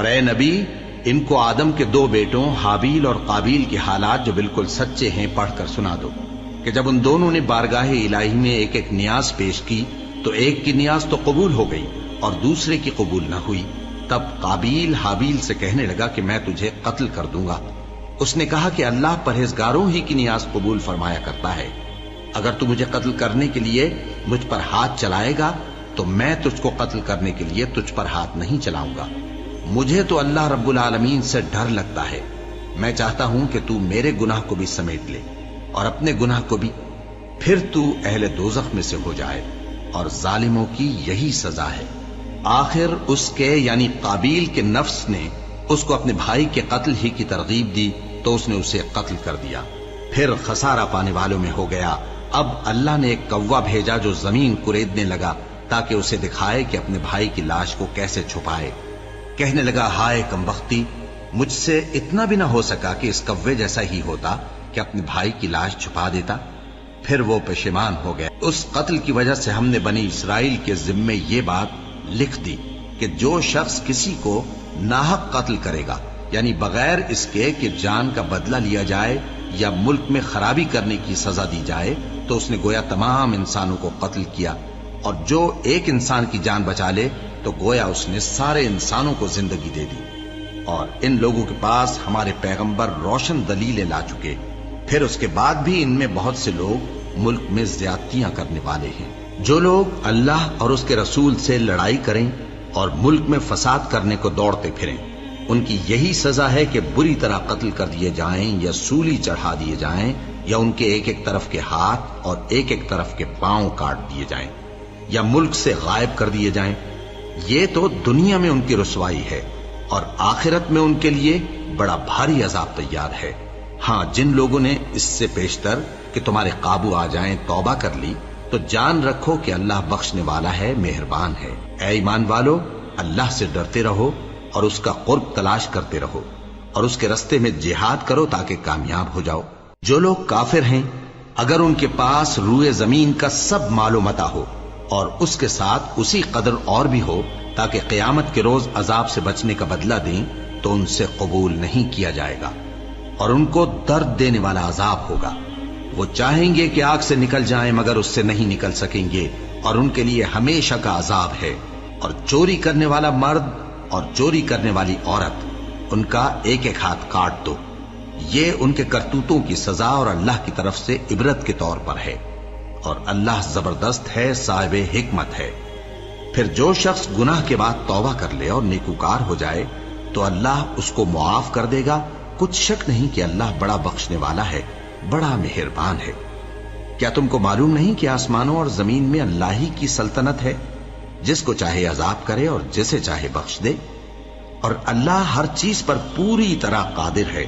اور اے نبی، ان کو آدم کے دو بیٹوں حابیل اور قابیل کے حالات جو بالکل سچے ہیں پڑھ کر سنا دو کہ جب ان دونوں نے بارگاہ الہی میں ایک ایک نیاز پیش کی تو ایک کی نیاز تو قبول ہو گئی اور دوسرے کی قبول نہ ہوئی۔ تب قابیل حابیل سے کہنے لگا کہ میں تجھے قتل کر دوں گا۔ اس نے کہا کہ اللہ پرہیزگاروں ہی کی نیاز قبول فرمایا کرتا ہے، اگر تو مجھے قتل کرنے کے لیے مجھ پر ہاتھ چلائے گا تو میں تجھ کو قتل کرنے کے لیے تجھ پر ہاتھ نہیں چلاؤں گا۔ مجھے تو اللہ رب العالمین سے ڈر لگتا ہے، میں چاہتا ہوں کہ تو میرے گناہ کو بھی سمیٹ لے اور اپنے گناہ کو بھی، پھر تو اہل دوزخ میں سے ہو جائے، اور ظالموں کی یہی سزا ہے۔ آخر اس کے یعنی قابیل کے نفس نے اس کو اپنے بھائی کے قتل ہی کی ترغیب دی تو اس نے اسے قتل کر دیا، پھر خسارہ پانے والوں میں ہو گیا۔ اب اللہ نے ایک کوا بھیجا جو زمین کریدنے لگا تاکہ اسے دکھائے کہ اپنے بھائی کی لاش کو کیسے چھپائے۔ کہنے لگا، ہائے کمبختی، مجھ سے اتنا بھی نہ ہو سکا کہ اس کوے جیسا ہی ہوتا کہ اپنے بھائی کی لاش چھپا دیتا۔ پھر وہ پشیمان ہو گیا۔ اس قتل کی وجہ سے ہم نے بنی اسرائیل کے ذمے یہ بات لکھ دی کہ جو شخص کسی کو ناحق قتل کرے گا، یعنی بغیر اس کے کہ جان کا بدلہ لیا جائے یا ملک میں خرابی کرنے کی سزا دی جائے، تو اس نے گویا تمام انسانوں کو قتل کیا، اور جو ایک انسان کی جان بچا لے تو گویا اس نے سارے انسانوں کو زندگی دے دی۔ اور ان لوگوں کے پاس ہمارے پیغمبر روشن دلیلیں لا چکے، پھر اس کے بعد بھی ان میں بہت سے لوگ ملک میں زیادتیاں کرنے والے ہیں۔ جو لوگ اللہ اور اس کے رسول سے لڑائی کریں اور ملک میں فساد کرنے کو دوڑتے پھریں، ان کی یہی سزا ہے کہ بری طرح قتل کر دیے جائیں یا سولی چڑھا دیے جائیں، یا ان کے ایک ایک طرف کے ہاتھ اور ایک ایک طرف کے پاؤں کاٹ دیے جائیں، یا ملک سے غائب کر دیے جائیں۔ یہ تو دنیا میں ان کی رسوائی ہے، اور آخرت میں ان کے لیے بڑا بھاری عذاب تیار ہے۔ ہاں، جن لوگوں نے اس سے پیشتر کہ تمہارے قابو آ جائیں توبہ کر لی تو جان رکھو کہ اللہ بخشنے والا ہے، مہربان ہے۔ اے ایمان والو، اللہ سے ڈرتے رہو اور اس کا قرب تلاش کرتے رہو، اور اس کے رستے میں جہاد کرو تاکہ کامیاب ہو جاؤ۔ جو لوگ کافر ہیں، اگر ان کے پاس روئے زمین کا سب مال و متاع ہو اور اس کے ساتھ اسی قدر اور بھی ہو تاکہ قیامت کے روز عذاب سے بچنے کا بدلہ دیں، تو ان سے قبول نہیں کیا جائے گا، اور ان کو درد دینے والا عذاب ہوگا۔ وہ چاہیں گے کہ آگ سے نکل جائیں مگر اس سے نہیں نکل سکیں گے، اور ان کے لیے ہمیشہ کا عذاب ہے۔ اور چوری کرنے والا مرد اور چوری کرنے والی عورت، ان کا ایک ایک ہاتھ کاٹ دو۔ یہ ان کے کرتوتوں کی سزا اور اللہ کی طرف سے عبرت کے طور پر ہے، اور اللہ زبردست ہے، صاحب حکمت ہے۔ پھر جو شخص گناہ کے بعد توبہ کر لے اور نیکوکار ہو جائے تو اللہ اس کو معاف کر دے گا۔ کچھ شک نہیں کہ اللہ بڑا بخشنے والا ہے، بڑا مہربان ہے۔ کیا تم کو معلوم نہیں کہ آسمانوں اور زمین میں اللہ ہی کی سلطنت ہے، جس کو چاہے عذاب کرے اور جسے چاہے بخش دے، اور اللہ ہر چیز پر پوری طرح قادر ہے۔